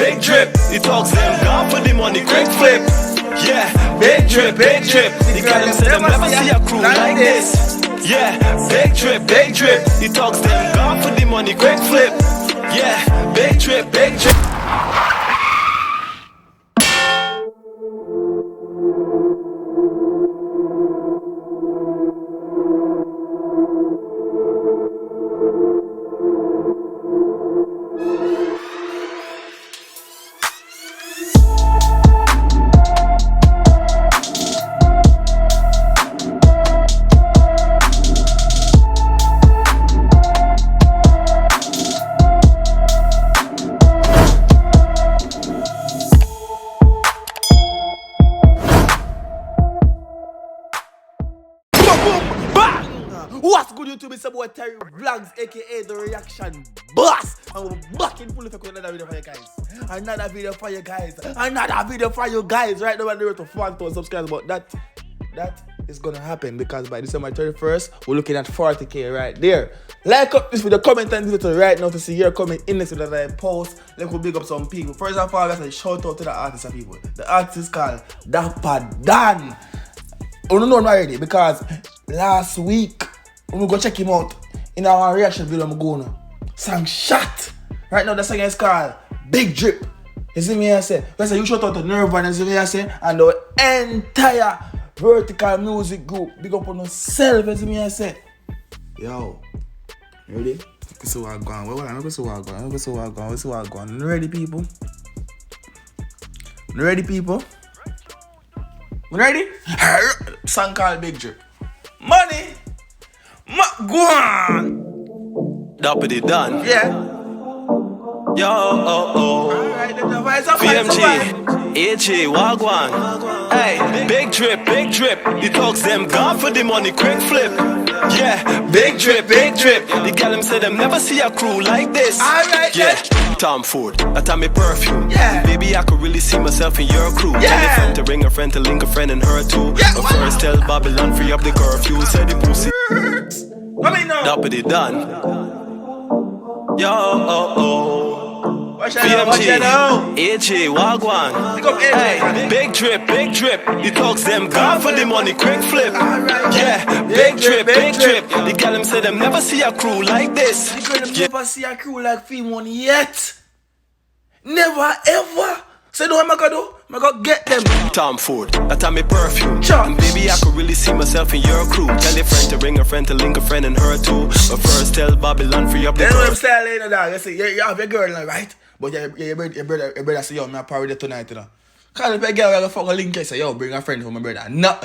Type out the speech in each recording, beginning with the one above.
big drip. The talks them gone for the money, quick flip. Yeah, big drip, big drip. The girls say them never see a crew like this. Yeah, big drip, big drip. The talks them gone for the money, quick flip. Yeah, big drip, big drip. What's good, YouTube? It's about Tyrekevlogs, aka the reaction boss. And we're back in full effect with another video for you guys. Another video for you guys. Another video for you guys. Right now, we're doing to 1,000 subscribers, but that is gonna happen because by December 31st, we're looking at 40k right there. Like up this video, comment and video right now to see your comment in this video that I post. Let me big up some people. First of all, I got a shout out to the artist of people. The artist is called Dappa. I don't know him already because last week we go check him out in our reaction video. I'm going song shot. Right now the song is called Big Drip. You see me I say? You shout out to Nerve, you see me I say? And the entire vertical music group. Big up on yourself, you see me I say? Yo, you ready? This is what I'm going. This is what I'm going. You ready, people? You ready, people? You ready? Song called Big Drip. Money! Go on! Dappa the done. Yeah. Yo, Alright, the VMG, AJ, Wagwan. Hey, big drip, big drip. The talks them gone for the money, quick flip. Yeah, big drip, big drip. The gal them say them never see a crew like this. Alright, yeah. Tom Ford, that time me perfume. Yeah. Baby, I could really see myself in your crew. Yeah. Tell a friend to ring a friend to link a friend and her too. Yeah. But first tell Babylon free up the curfew. Said the pussy. Let me know. Dappa the done. Yo, Watch out, AJ, Wagwan. Pick up Hey, big drip, big drip. The talks them gone for the money, quick flip. Alright. Yeah, big drip, big drip. The gal them say them never see a crew like this. You could never see a crew like Femon yet. Never ever. So know what I'm gonna do? I'm gonna get them. Tom Ford, that time me perfume. Chop. And baby, I could really see myself in your crew. Tell a friend to ring a friend to link a friend and her too. But first tell Babylon free up the Then what I'm curfew. saying, you know, you say you have your girl now, right? But your brother say, yo, I'm party tonight, you know. Call up a girl, I fuck a link, you say, yo, bring a friend for my brother. No.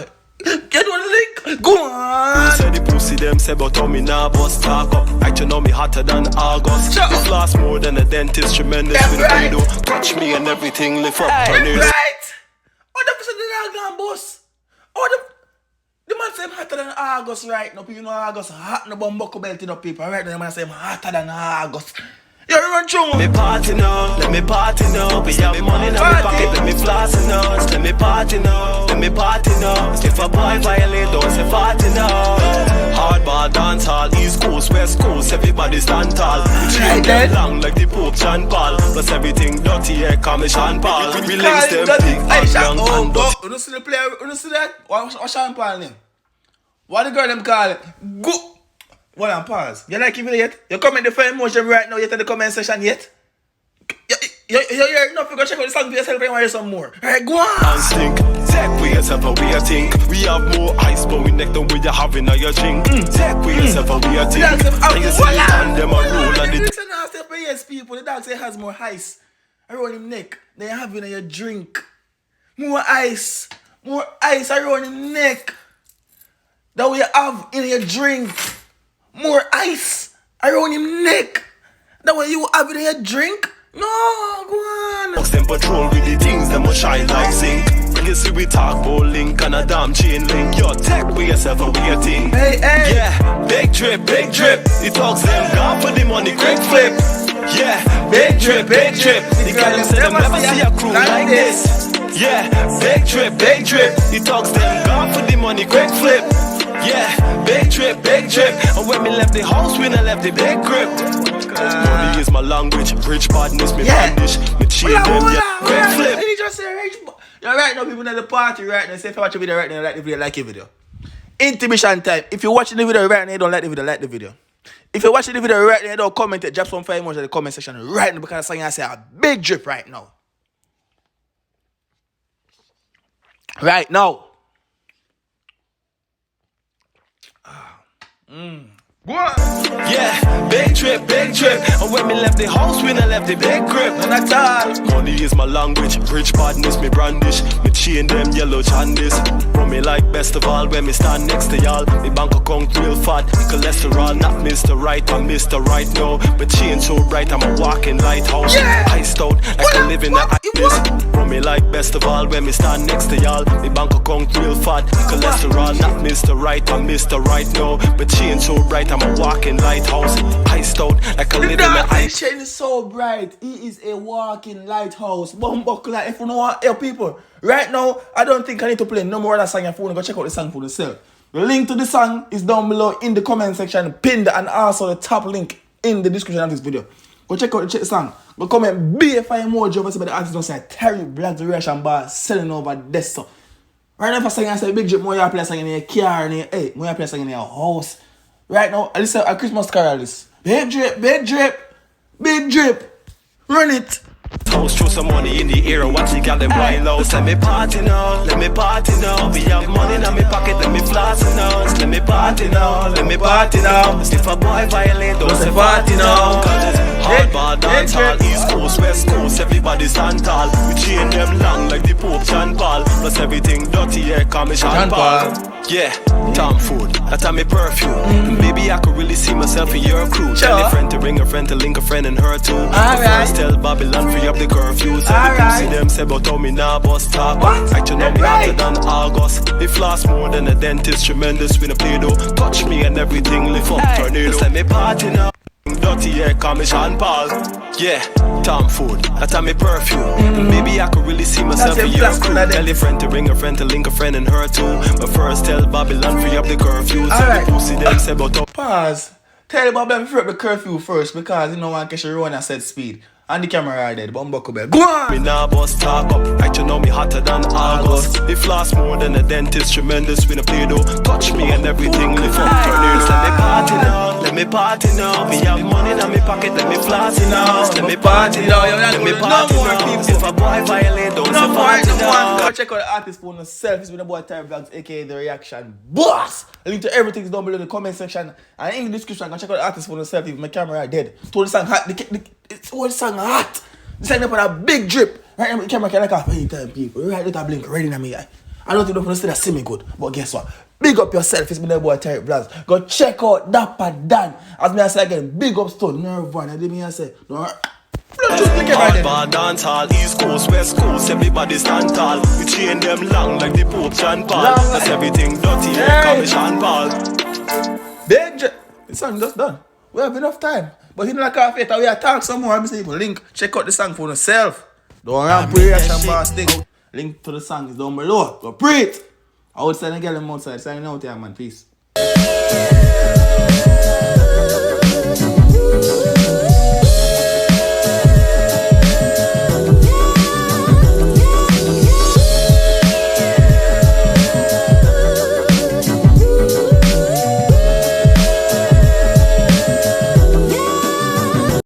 Get on the link. Go on. Say the pussy them say, but how me nah bust talk up. Right, you know me hotter than August. Shut This up. last more than a dentist, tremendous That's with right. a pedo. Touch me and everything lift up. Right. Turn it. Oh, the person did not boss. Oh, the man say I'm hotter than August right now. People know August hot, no bum buckle belt in up people. Right now, the man say I'm hotter than August. You run through. Let me party now, let me party now. We have money in my pocket, let me floss now. Let me party now, let me party now. If a boy violate, don't say party now. Hardball, dancehall, East Coast, West Coast, everybody stand tall. Right then. Long like the Pope John Paul. Plus everything dirty, yeah, call me Sean Paul. We links them big, and young and dirty. You don't see the player, you don't see that? What's Sean Paul name? What the girl them call it? Go! Well, I'm pause. You like it yet? You comment the fire emotion right now yet in the comment section yet? You're not going to check out the song for yourself and hear some more. Alright, go on! And stink, take with yourself and we a think. We have more ice but we neck than we you have in your drink. Take with yourself and we a think. And you see the hand them a roll and the Listen now, say for yes people, the dog say has more ice around him neck than you have in your drink. More ice around him neck than we have in your drink. More ice around him neck than what you have in your drink. No, go on. Box them patrol with the things them will shine like zinc. When you see we talk about link and a damn chain link. Yo, tech with yourself and we a thing. Hey. Yeah, big drip, big drip. The talks them gone for the money, quick flip. Yeah, big drip, big drip. The girl them say them never see a crew like this. Yeah, big drip, big drip. The talks them gone for the money, quick flip. Yeah, big drip, big drip. And when we left the house, we done left the big grip. Money is my language, rich badness, me brandish. Me chain them, yeah, quick flip. You just say rich. You're right now, people at the party right now. Say if you watch the video right now, like the video, like the video. Intermission time. If you're watching the video right now, you don't like the video, like the video. If you're watching the video right now, you don't comment it, drop some 5 emojis in the comment section right now because something I say a big drip right now. Right now. Yeah, big trip, big trip. And when me left the house, we not left the big grip. Not at all. Money is my language, rich badness, me brandish. Me chain them yellow chandis. Run me like best of all when me stand next to y'all. Me bank account real fat, cholesterol not Mr. Right, I'm Mr. Right now. Me chain so bright, I'm a walking lighthouse. Iced out, like I live in the ice. Run me like best of all when me stand next to y'all. Me bank account real fat, cholesterol not Mr. Right, I'm Mr. Right now. Me chain so bright, I'm a walking lighthouse. Iced out, like I live in the ice. Chain is so bright. He is a walking lighthouse. Bumbuckle, like if you know what, help people. Right now, I don't think I need to play no more of that song. If you want to go check out the song for yourself. The link to the song is down below in the comment section, pinned, and also the top link in the description of this video. Go check out the song. Go comment BFI emoji over the artist don't say Tyrekevlogs reaction bar selling over this. So right now, if I sing, I say big drip, more you play song in your car, and hey, more you play song in your house. Right now, I listen a Christmas carol this. Big drip, big drip, big drip. Run it. House throw some money in the air and watch the got them wild out. Let me party now, let me party now. We have money in my pocket, let me floss now. Let me party now, let me party now. If a boy violate, don't say party now. Hardball, dancehall, East Coast, West Coast, everybody stand tall. We chain them long like the Pope John Paul. Plus everything dirty, yeah, call me Sean Paul. Yeah, Tom Food, that's my perfume. Baby, I could really see myself in your crew. Tell a friend to ring a friend to link a friend and her too. First tell Babylon free up the curfew. See them say but how me nah bust talk. Actually know me hotter than August. Me floss more than a dentist, tremendous with a Play-Doh. Touch me and everything lift up tornado. Let me party now. Dirty, yeah, call me Sean Paul. Yeah, Tom Food, that's my perfume. Baby, I could really see myself in your crew. Tell a friend to ring a friend to link a friend and her too. But first tell Babylon free up the curfew. Send the pussy them say but pause. Tell Babylon free up the curfew first because you know one catch a run at set speed. And the camera right there, bumbuckle bell. Go on! Me nah bust talk up, actually know me hotter than August. Me floss more than a dentist, tremendous with a Play-Doh. Touch me and everything lift up tornadoes. Let me party now, let me party now. Me have money in my pocket, let me floss now. Let me party now, let me party now. If a boy violate, don't say party now. Go check out the artist for yourself. It's been the boy Tyrekevlogs, aka The Reaction Boss. A link to everything is down below in the comment section and in the description. Go check out the artist for yourself. If my camera are dead, told the song hot. It's all the song hot. This ain't up on a big drip. Right now, the camera can like a anytime, people. Right, let her blink ready in my eye. I don't think they're going to see me good. But guess what? Big up yourself. It's been the boy Tyrekevlogs. Go check out Dappa Dan. As me I say again, big up Stone. Nerve one. I did me I say, no. Hardball, dancehall, East Coast, West Coast, everybody stand tall. We chain them long like the Pope John Paul. That's everything dirty, yeah, call me Sean Paul. Big drip. The song just done. We have enough time. But you know like after we are talk some more. I'm saying people link. Check out the song for yourself. Don't run reaction boss thing. Link to the song is down below. Go pray it. Outside and get them outside. Signing out here, man. Peace.